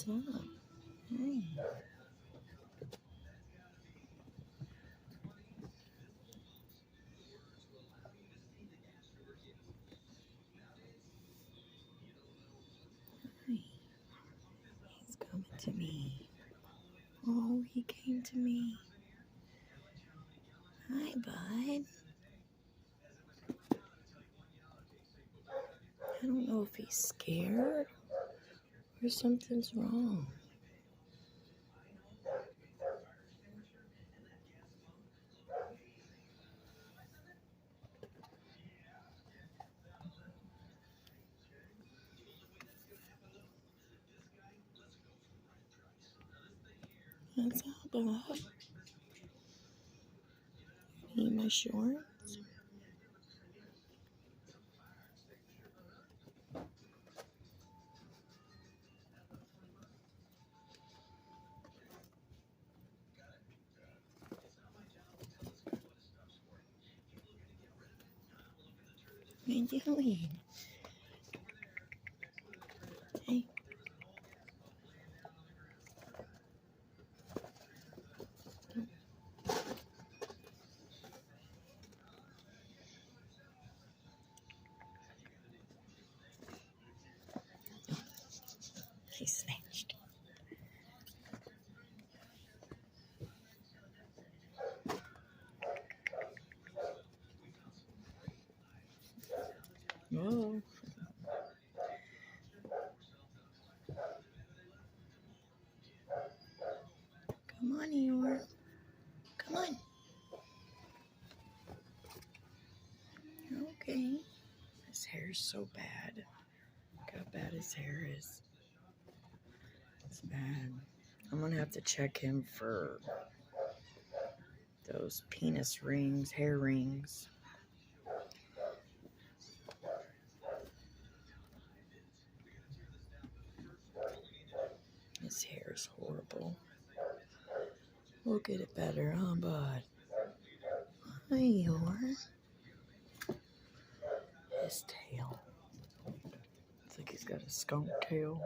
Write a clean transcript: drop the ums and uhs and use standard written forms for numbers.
What's up? Hey. Hey. He's coming to me. Oh, he came to me. Hi, bud. I don't know if he's scared or something's wrong. What's up, bud? Need my shorts? What are you doing? Hey. He snatched. Whoa. Come on, Eeyore. Come on. You're okay. His hair's so bad. Look how bad his hair is. It's bad. I'm gonna have to check him for those penis rings, hair rings. His hair is horrible. We'll get it better, huh, bud? Hi, Eeyore. His tail. It's like he's got a skunk tail.